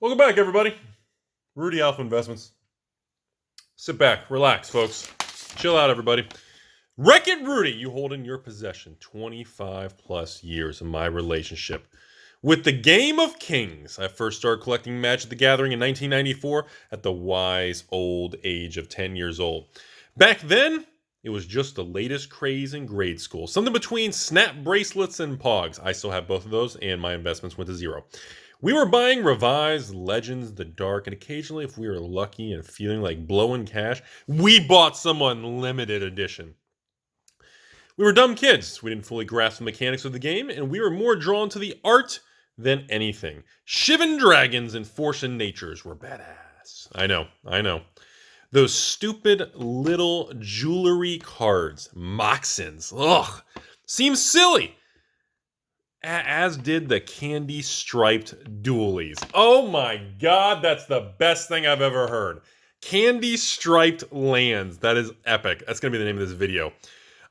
Welcome back, everybody. Rudy, Alpha Investments. Sit back, relax, folks. Chill out, everybody. Wreck-It Rudy, you hold in your possession 25 plus years of my relationship with the Game of Kings. I first started collecting Magic the Gathering in 1994 at the wise old age of 10 years old. Back then, it was just the latest craze in grade school. Something between snap bracelets and pogs. I still have both of those, and my investments went to zero. We were buying revised Legends, the Dark, and occasionally, if we were lucky and feeling like blowing cash, we bought some unlimited edition. We were dumb kids. We didn't fully grasp the mechanics of the game, and we were more drawn to the art than anything. Shivan dragons and Force natures were badass. I know. Those stupid little jewelry cards, Moxins, seems silly. As did the candy-striped dualies. Oh my god, that's the best thing I've ever heard. Candy-striped lands. That is epic. That's going to be the name of this video.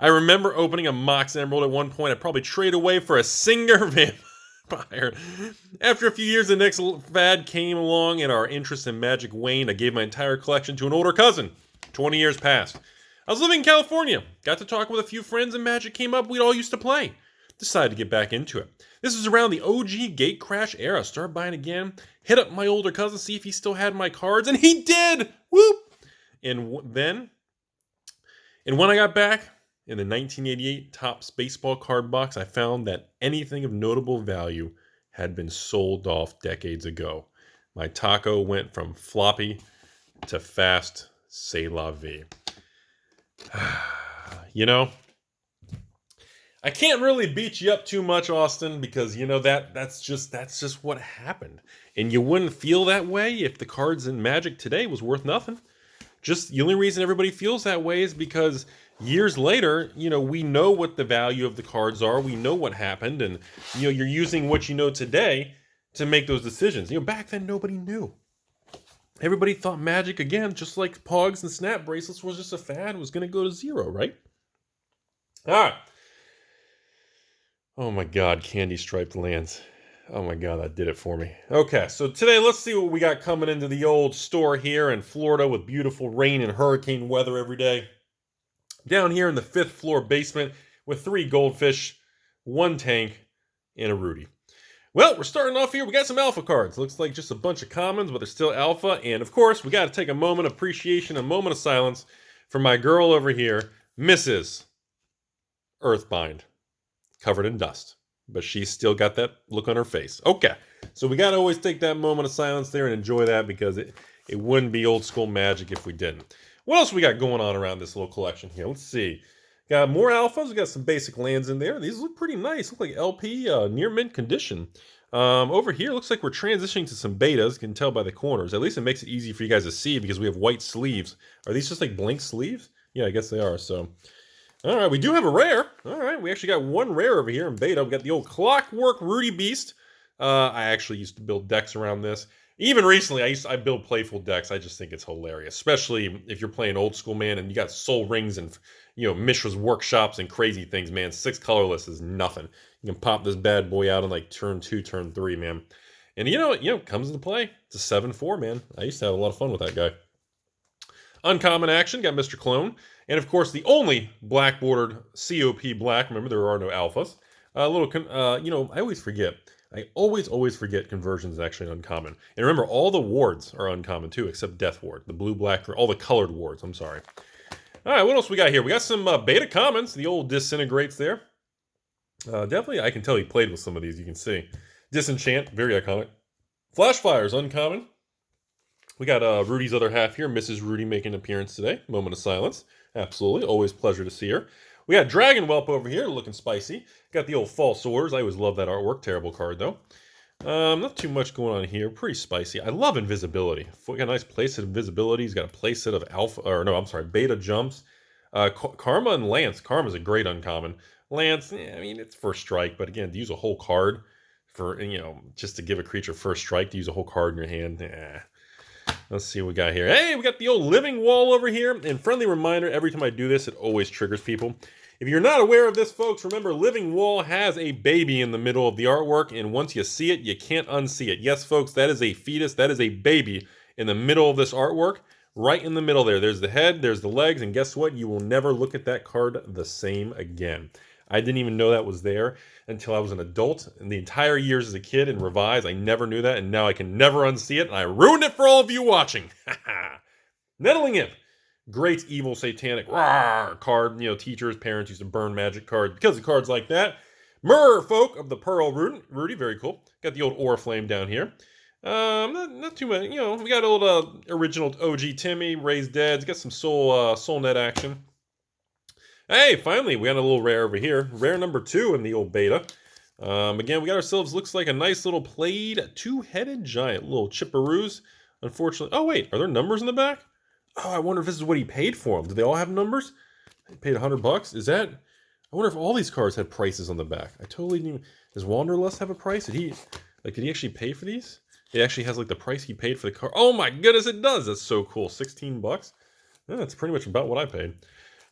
I remember opening a Mox Emerald at one point. I'd probably trade away for a Singer Vampire. After a few years, the next fad came along and our interest in Magic waned. I gave my entire collection to an older cousin. 20 years passed. I was living in California. Got to talk with a few friends and Magic came up. We'd all used to play. Decided to get back into it. This was around the OG Gate Crash era. Started buying again. Hit up my older cousin, see if he still had my cards, and he did! Whoop! And when I got back, in the 1988 Topps baseball card box, I found that anything of notable value had been sold off decades ago. My taco went from floppy to fast, c'est la vie. You know, I can't really beat you up too much, Austin, because you know that's just what happened. And you wouldn't feel that way if the cards in Magic today was worth nothing. Just the only reason everybody feels that way is because years later, you know, we know what the value of the cards are. We know what happened, and you know, you're using what you know today to make those decisions. You know, back then nobody knew. Everybody thought Magic, again, just like Pogs and Snap bracelets, was just a fad. It was going to go to zero, right? All right. Oh my God, candy-striped lands. Oh my God, that did it for me. Okay, so today let's see what we got coming into the old store here in Florida with beautiful rain and hurricane weather every day. Down here in the 5th floor basement with 3 goldfish, 1 tank, and a Rudy. Well, we're starting off here. We got some alpha cards. Looks like just a bunch of commons, but they're still alpha. And of course, we got to take a moment of appreciation, a moment of silence for my girl over here, Mrs. Earthbind. Covered in dust, but she's still got that look on her face. Okay, so we got to always take that moment of silence there and enjoy that, because it wouldn't be old school Magic if we didn't. What else we got going on around this little collection here? Let's see. Got more alphas. We got some basic lands in there. These look pretty nice. Look like LP near mint condition. Over here, looks like we're transitioning to some betas. You can tell by the corners. At least it makes it easy for you guys to see because we have white sleeves. Are these just like blank sleeves? Yeah, I guess they are. So, all right, we do have a rare. All right, we actually got one rare over here in beta. We got the old Clockwork Rudy Beast. I actually used to build decks around this. Even recently, I build playful decks. I just think it's hilarious, especially if you're playing old school, man, and you got Soul Rings and, you know, Mishra's Workshops and crazy things, man. 6 colorless is nothing. You can pop this bad boy out on like turn 2, turn 3, man. And you know, it comes into play. It's a 7/4, man. I used to have a lot of fun with that guy. Uncommon action, got Mr. Clone. And of course, the only black bordered COP black. Remember, there are no alphas. I always forget. I always forget conversions is actually uncommon. And remember, all the wards are uncommon too, except Death Ward. The blue, black, all the colored wards, I'm sorry. All right, what else we got here? We got some beta commons. The old Disintegrates there. Definitely, I can tell he played with some of these, you can see. Disenchant, very iconic. Flash Fires, uncommon. We got Rudy's other half here, Mrs. Rudy, making an appearance today. Moment of silence. Absolutely, always pleasure to see her. We got Dragon Whelp over here, looking spicy. Got the old False Orders. I always love that artwork. Terrible card, though. Not too much going on here. Pretty spicy. I love invisibility. We got a nice playset of invisibility. He's got a playset of beta jumps. Karma and Lance. Karma's a great uncommon. Lance, I mean, it's first strike, but again, to use a whole card for, just to give a creature first strike, to use a whole card in your hand, Let's see what we got here. Hey, we got the old Living Wall over here. And friendly reminder, every time I do this, it always triggers people. If you're not aware of this, folks, remember Living Wall has a baby in the middle of the artwork, and once you see it, you can't unsee it. Yes, folks, that is a fetus. That is a baby in the middle of this artwork. Right in the middle there. There's the head, there's the legs, and guess what? You will never look at that card the same again. I didn't even know that was there until I was an adult. In the entire years as a kid in Revise, I never knew that, and now I can never unsee it, and I ruined it for all of you watching. Nettling Imp. Great evil satanic card. You know, teachers, parents used to burn magic cards because of cards like that. Merfolk of the Pearl Rudy, very cool. Got the old Oriflame down here. Not too many. You know, we got old original OG Timmy, Raised Deads. Got some Soul Net action. Hey, finally, we got a little rare over here. Rare number 2 in the old beta. Again, we got ourselves, looks like a nice little played two-headed giant. Little chipperoos. Unfortunately, oh wait, are there numbers in the back? Oh, I wonder if this is what he paid for them. Do they all have numbers? He paid $100. Is that? I wonder if all these cards had prices on the back. I totally didn't. Does Wanderlust have a price? Did he actually pay for these? It actually has like the price he paid for the card. Oh my goodness, it does. That's so cool. $16. Yeah, that's pretty much about what I paid.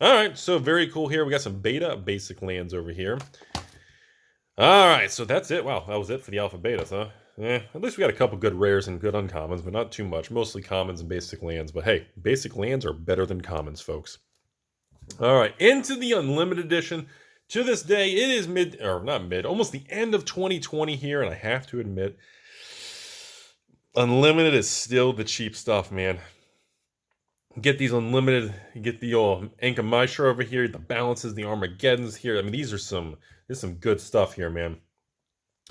All right, so very cool here. We got some beta basic lands over here. All right, so that's it. Wow, that was it for the alpha betas, huh? At least we got a couple good rares and good uncommons, but not too much. Mostly commons and basic lands. But hey, basic lands are better than commons, folks. All right, into the Unlimited Edition. To this day, it is almost the end of 2020 here, and I have to admit, Unlimited is still the cheap stuff, man. Get these Unlimited, you get the old Ankh-Mishra over here, the Balances, the Armageddons here. I mean, this is some good stuff here, man.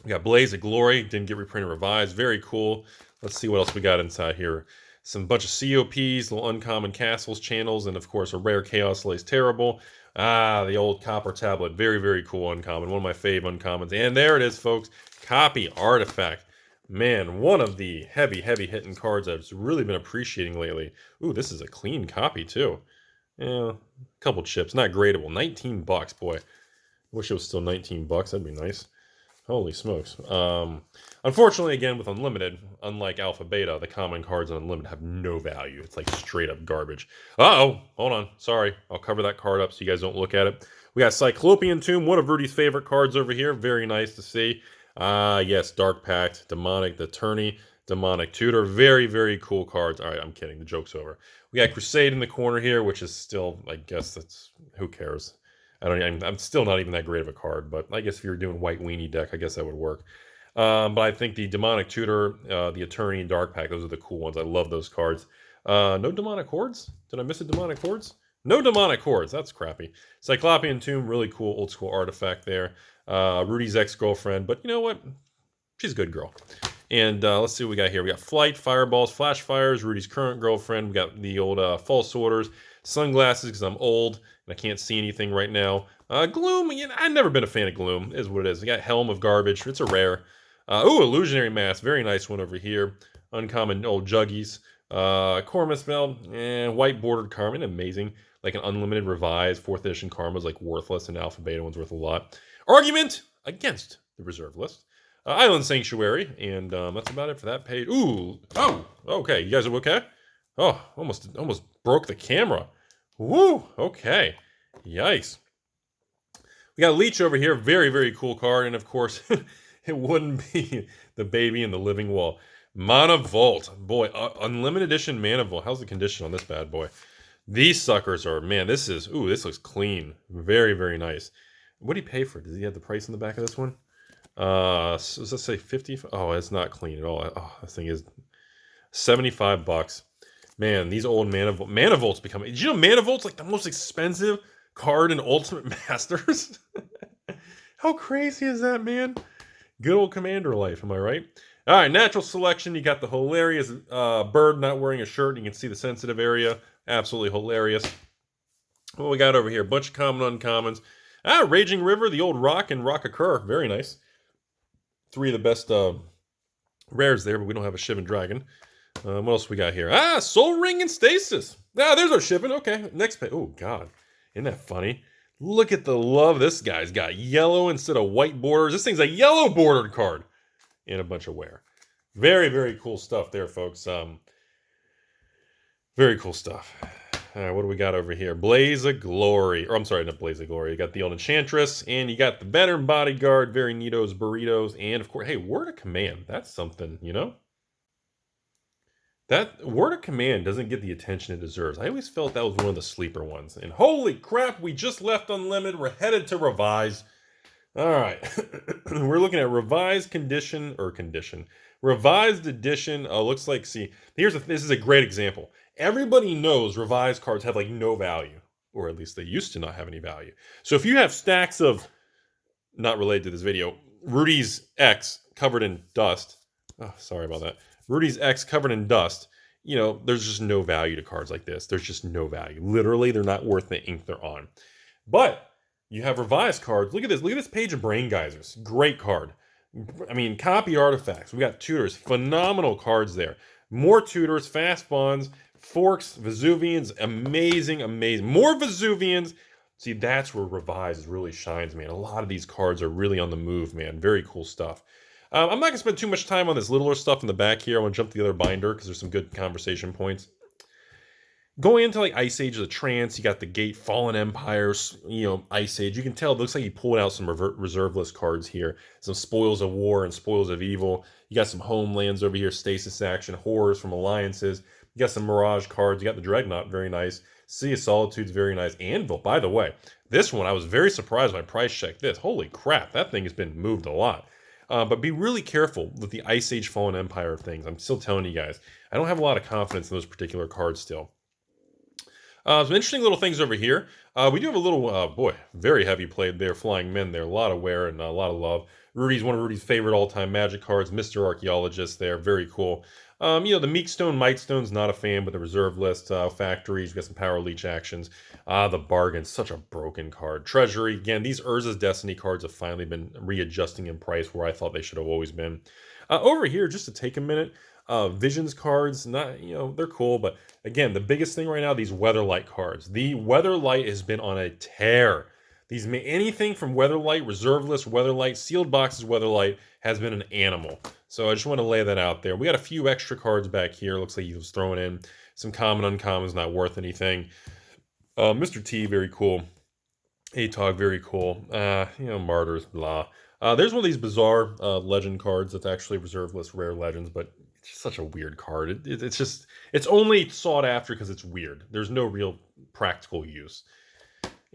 We got Blaze of Glory, didn't get reprinted revised, very cool. Let's see what else we got inside here. Some bunch of COPs, little uncommon castles, channels, and of course a rare Chaos Lays Terrible. The old Copper Tablet, very, very cool uncommon, one of my fave uncommons. And there it is, folks, Copy Artifact. Man, one of the heavy hitting cards I've really been appreciating lately. Ooh, this is a clean copy too. Yeah, a couple chips, not gradable. $19, boy. Wish it was still $19. That'd be nice. Holy smokes. Unfortunately, again, with Unlimited, unlike Alpha Beta, the common cards on Unlimited have no value. It's like straight up garbage. Uh-oh, hold on. Sorry. I'll cover that card up so you guys don't look at it. We got Cyclopean Tomb, one of Rudy's favorite cards over here. Very nice to see. Yes, Dark Pact, Demonic, the Attorney, Demonic Tutor. Very, very cool cards. All right, I'm kidding. The joke's over. We got Crusade in the corner here, which is still, I guess that's, who cares? I'm still not even that great of a card, but I guess if you're doing white weenie deck, I guess that would work. But I think the Demonic Tutor, the Attorney, and Dark Pact, those are the cool ones. I love those cards. No Demonic Hordes? Did I miss a Demonic Hordes? No Demonic Hordes. That's crappy. Cyclopean Tomb, really cool old school artifact there. Rudy's ex-girlfriend, but you know what? She's a good girl. And let's see what we got here. We got Flight, Fireballs, Flash Fires, Rudy's current girlfriend. We got the old False Orders, Sunglasses because I'm old and I can't see anything right now. Gloom, I've never been a fan of Gloom, is what it is. We got Helm of Garbage. It's a rare. Illusionary Mask, very nice one over here. Uncommon old Juggies. Cormus Bell, white bordered Carmen, amazing. Like an unlimited revised 4th edition Karma's like worthless, and Alpha Beta one's worth a lot. Argument against the reserve list. Island Sanctuary, and that's about it for that page. Ooh, oh, okay, you guys are okay? Oh, almost broke the camera. Woo, okay, yikes. We got Leech over here, very, very cool card, and of course, it wouldn't be the baby in the living wall. Mana Vault, boy, Unlimited Edition Mana Vault. How's the condition on this bad boy? These suckers are, man, this looks clean. Very, very nice. What did he pay for? Does he have the price in the back of this one? Does that say 50? Oh, it's not clean at all. Oh, this thing is $75. Man, these old Mana Vaults become. Did you know Mana Vault's like the most expensive card in Ultimate Masters? How crazy is that, man? Good old Commander life, am I right? All right, natural selection. You got the hilarious bird not wearing a shirt. You can see the sensitive area. Absolutely hilarious. What we got over here? Bunch of common uncommons. Raging River, the old Rock and Rock Occur. Very nice. 3 of the best rares there, but we don't have a Shivan Dragon. What else we got here? Soul Ring and Stasis. There's our Shivan. Okay, next page. Oh, God. Isn't that funny? Look at the love this guy's got. Yellow instead of white borders. This thing's a yellow bordered card. And a bunch of wear. Very, very cool stuff there, folks. Very cool stuff. All right, what do we got over here? Blaze of Glory. Or I'm sorry, not Blaze of Glory. You got the old Enchantress, and you got the Veteran Bodyguard, Very Neatos, Burritos, and of course, hey, Word of Command. That's something, you know? That Word of Command doesn't get the attention it deserves. I always felt that was one of the sleeper ones. And holy crap, we just left Unlimited. We're headed to Revise. All right. We're looking at Revised Revised Edition. Looks like, see, this is a great example. Everybody knows Revised cards have like no value, or at least they used to not have any value. So if you have stacks of, not related to this video, Rudy's X covered in dust. Oh, sorry about that. Rudy's X covered in dust. You know, there's just no value to cards like this. There's just no value. Literally, they're not worth the ink they're on. But you have revised cards. Look at this. Look at this page of Brain Geysers. Great card. I mean, copy artifacts. We got tutors. Phenomenal cards there. More tutors, fast bonds, forks, Vesuvians. Amazing, amazing. More Vesuvians. See, that's where revised really shines, man. A lot of these cards are really on the move, man. Very cool stuff. I'm not going to spend too much time on this littler stuff in the back here. I want to jump to the other binder because there's some good conversation points. Going into like Ice Age of the Trance, you got the Gate, Fallen Empires, you know, Ice Age. You can tell it looks like he pulled out some reserve list cards here. Some Spoils of War and Spoils of Evil. You got some Homelands over here, Stasis Action, Horrors from Alliances. You got some Mirage cards. You got the Dreadnought, very nice. Sea of Solitude's very nice. Anvil, by the way, this one I was very surprised when I price checked this. Holy crap, that thing has been moved a lot. But be really careful with the Ice Age Fallen Empire things. I'm still telling you guys. I don't have a lot of confidence in those particular cards still. Some interesting little things over here. We do have a little, boy, very heavy played there. Flying Men there. A lot of wear and a lot of love. Rudy's one of Rudy's favorite all-time Magic cards. Mr. Archaeologist there. Very cool. You know, the Meekstone, Mightstone's not a fan, but the reserve list, Factories, we got some Power Leech actions. The Bargain, such a broken card. Treasury, again, these Urza's Destiny cards have finally been readjusting in price where I thought they should have always been. Over here, just to take a minute, Visions cards, not, you know, they're cool, but again, the biggest thing right now, these Weatherlight cards. The Weatherlight has been on a tear. These anything from Weatherlight, Reserve List, Weatherlight, Sealed Boxes, Weatherlight has been an animal. So I just want to lay that out there. We got a few extra cards back here. Looks like he was throwing in some common, uncommons, not worth anything. Mr. T, very cool. Atog, very cool. You know, Martyrs, blah. There's one of these bizarre legend cards that's actually Reserve List Rare Legends, but it's just such a weird card. It's only sought after because it's weird. There's no real practical use.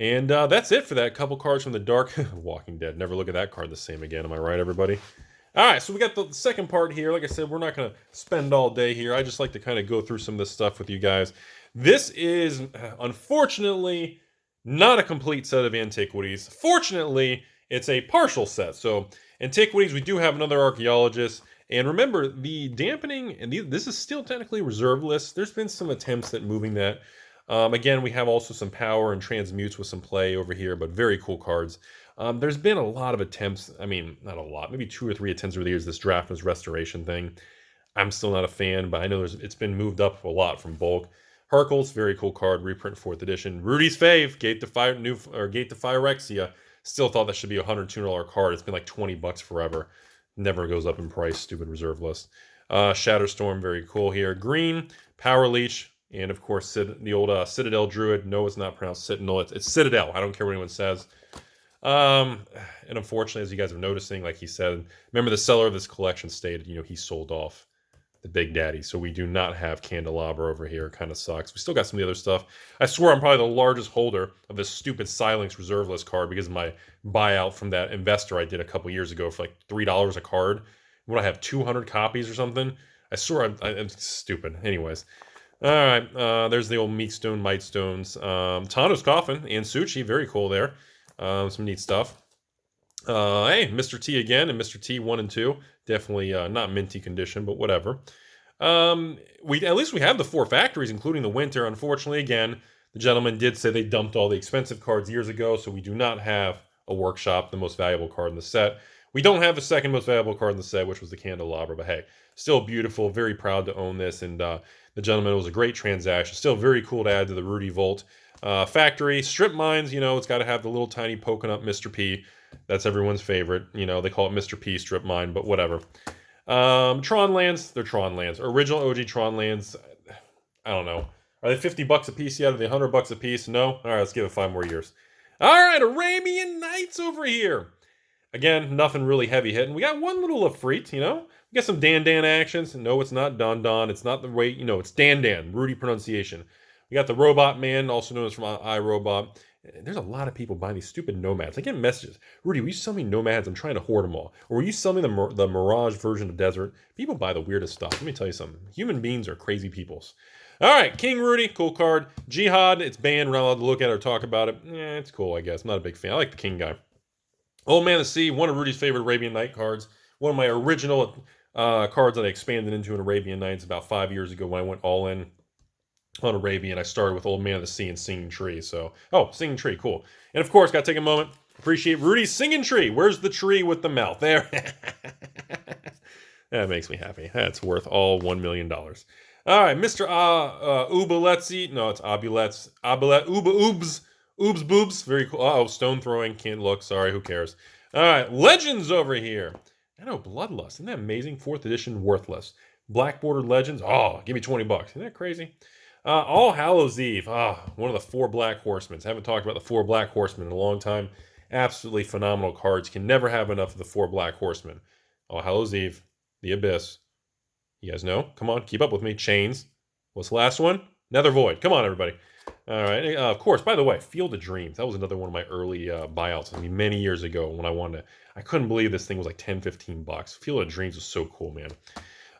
And that's it for that. Couple cards from the Dark. Walking Dead. Never look at that card the same again. Am I right, everybody? All right, so we got the second part here. Like I said, we're not going to spend all day here. I just like to kind of go through some of this stuff with you guys. This is, unfortunately, not a complete set of Antiquities. Fortunately, it's a partial set. So, Antiquities, we do have another Archaeologist. And remember, the dampening, and this is still technically reserve list. There's been some attempts at moving that. Again, we have also some power and transmutes with some play over here, but very cool cards. There's been a lot of attempts. I mean, not a lot, maybe 2 or 3 attempts over the years, this Draftman's Restoration thing. I'm still not a fan, but I know it's been moved up a lot from bulk. Hercules, very cool card, reprint 4th edition. Rudy's fave, Gate to Phyrexia. Still thought that should be a $100, $200 card. It's been like 20 bucks forever. Never goes up in price, stupid reserve list. Shatterstorm, very cool here. Green, Power Leech, and of course, the old Citadel Druid. No, it's not pronounced Citadel. It's Citadel. I don't care what anyone says. And unfortunately, as you guys are noticing, like he said, remember the seller of this collection stated, you know, he sold off the Big Daddy. So we do not have Candelabra over here. Kind of sucks. We still got some of the other stuff. I swear I'm probably the largest holder of this stupid Silence reserve list card because of my buyout from that investor I did a couple years ago for like $3 a card. Would I have 200 copies or something? I swear I'm stupid. Anyways. All right, there's the old Meekstone, Mightstones. Tano's Coffin and Suchi, very cool there. Some neat stuff. Hey, Mr. T again, and Mr. T 1 and 2. Definitely not minty condition, but whatever. At least we have the 4 factories, including the Winter. Unfortunately, again, the gentleman did say they dumped all the expensive cards years ago, so we do not have a Workshop, the most valuable card in the set. We don't have the second most valuable card in the set, which was the Candelabra, but hey, still beautiful. Very proud to own this, and the gentleman, it was a great transaction. Still very cool to add to the Rudy Vault. Factory, Strip Mines, you know, it's got to have the little tiny poking up Mr. P. That's everyone's favorite. You know, they call it Mr. P Strip Mine, but whatever. Tron Lands, they're Tron Lands. Original OG Tron Lands, I don't know. Are they 50 bucks a piece yet? Are they 100 bucks a piece? No? All right, let's give it 5 more years. All right, Arabian Nights over here. Again, nothing really heavy hitting. We got one little Efreet, you know? We got some Dan actions. No, it's not Don Don. It's not the way, you know, it's Dan. Rudy pronunciation. We got the Robot Man, also known as from iRobot. There's a lot of people buying these stupid nomads. I get messages. Rudy, will you sell me nomads? I'm trying to hoard them all. Or will you sell me the Mirage version of Desert? People buy the weirdest stuff. Let me tell you something. Human beings are crazy peoples. All right, King Rudy, cool card. Jihad, it's banned. We're not allowed to look at it or talk about it. It's cool, I guess. I'm not a big fan. I like the King guy. Old Man of the Sea, one of Rudy's favorite Arabian Night cards. One of my original cards that I expanded into an Arabian Nights about 5 years ago when I went all in on Arabian. I started with Old Man of the Sea and Singing Tree. So, Singing Tree, cool. And of course, got to take a moment. Appreciate Rudy's Singing Tree. Where's the tree with the mouth? There. That makes me happy. That's worth all $1 million. All right, Mr. Ubaletzi. No, it's Abulets. Oobs boobs. Very cool. Uh-oh, stone throwing. Can't look. Sorry, who cares? All right, Legends over here. I know, Bloodlust. Isn't that amazing? 4th edition, worthless. Black bordered Legends. Oh, give me 20 bucks. Isn't that crazy? All Hallows Eve. One of the 4 Black Horsemen. Haven't talked about the 4 Black Horsemen in a long time. Absolutely phenomenal cards. Can never have enough of the 4 Black Horsemen. All Hallows Eve. The Abyss. You guys know? Come on, keep up with me. Chains. What's the last one? Nether Void. Come on, everybody. All right. Of course, by the way, Field of Dreams. That was another one of my early buyouts. I mean, many years ago when I wanted to. I couldn't believe this thing was like 10, 15 bucks. Field of Dreams was so cool, man.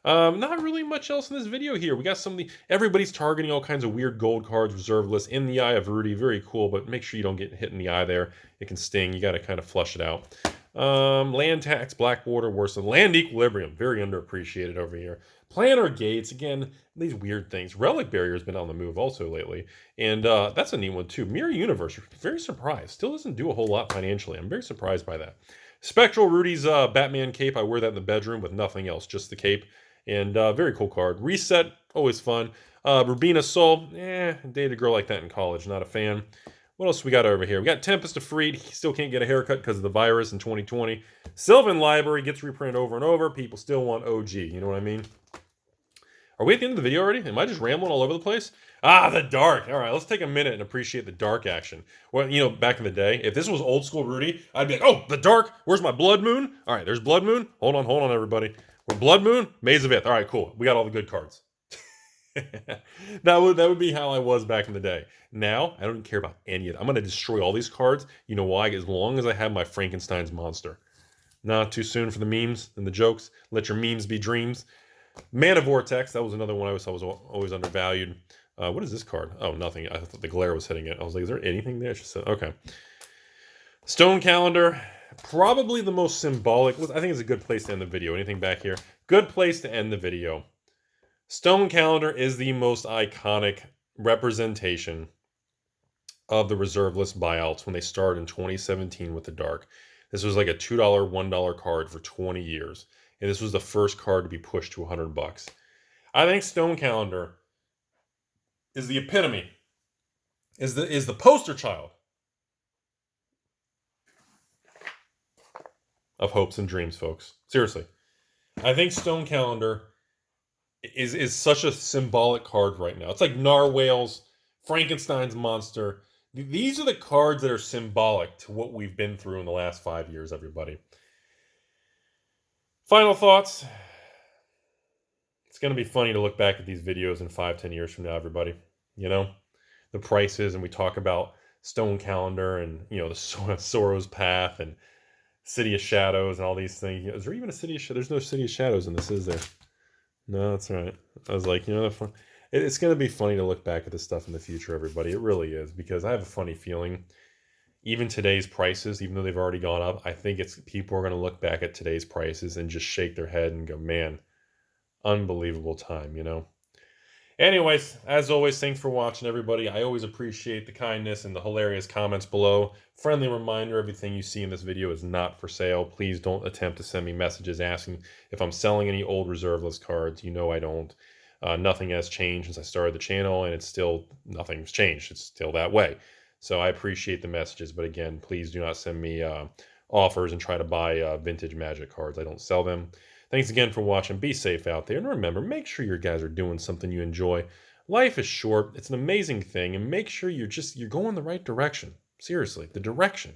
Not really much else in this video here. We got some of the... Everybody's targeting all kinds of weird gold cards, reserve lists. In the Eye of Rudy. Very cool, but make sure you don't get hit in the eye there. It can sting. You got to kind of flush it out. Land Tax, Black Border, worse than Land Equilibrium. Very underappreciated over here. Planner Gates, again, these weird things. Relic Barrier has been on the move also lately. And that's a neat one too. Mirror Universe, very surprised. Still doesn't do a whole lot financially. I'm very surprised by that. Spectral Rudy's Batman cape. I wear that in the bedroom with nothing else, just the cape. And very cool card. Reset, always fun. Rubina Soul, dated a girl like that in college. Not a fan. What else we got over here? We got Tempest of Freed. He still can't get a haircut because of the virus in 2020. Sylvan Library gets reprinted over and over. People still want OG. You know what I mean? Are we at the end of the video already? Am I just rambling all over the place? The dark. All right, let's take a minute and appreciate the dark action. Well, you know, back in the day, if this was old school Rudy, I'd be like, oh, the dark. Where's my Blood Moon? All right, there's Blood Moon. Hold on, everybody. We're Blood Moon, Maze of Ith. All right, cool. We got all the good cards. that would be how I was back in the day. Now, I don't even care about any of it. I'm going to destroy all these cards. You know why? As long as I have my Frankenstein's monster. Not too soon for the memes and the jokes. Let your memes be dreams. Mana Vortex. That was another one I was always undervalued. What is this card? Oh, nothing. I thought the glare was hitting it. I was like, is there anything there? Okay. Stone Calendar. Probably the most symbolic. I think it's a good place to end the video. Anything back here? Good place to end the video. Stone Calendar is the most iconic representation of the reserve list buyouts when they started in 2017 with the Dark. This was like a $2, $1 card for 20 years. And this was the first card to be pushed to 100 bucks. I think Stone Calendar is the epitome, is the poster child of hopes and dreams, folks. Seriously. I think Stone Calendar is such a symbolic card right now. It's like Narwhals, Frankenstein's monster. These are the cards that are symbolic to what we've been through in the last 5 years, everybody. Final thoughts. It's going to be funny to look back at these videos in 5-10 years from now, everybody. You know, the prices, and we talk about Stone Calendar and, you know, the Sorrow's Path and City of Shadows and all these things. Is there even a City of Shadows? There's no City of Shadows in this, is there? No, that's right. I was like, you know, it's going to be funny to look back at this stuff in the future, everybody. It really is, because I have a funny feeling, even today's prices, even though they've already gone up, I think people are going to look back at today's prices and just shake their head and go, man, unbelievable time, you know? Anyways, as always, thanks for watching, everybody. I always appreciate the kindness and the hilarious comments below. Friendly reminder, everything you see in this video is not for sale. Please don't attempt to send me messages asking if I'm selling any old reserve list cards. You know I don't. Nothing has changed since I started the channel, and nothing's changed. It's still that way. So I appreciate the messages, but again, please do not send me offers and try to buy vintage Magic cards. I don't sell them. Thanks again for watching. Be safe out there. And remember, make sure your guys are doing something you enjoy. Life is short. It's an amazing thing, and make sure you're going the right direction. Seriously, the direction,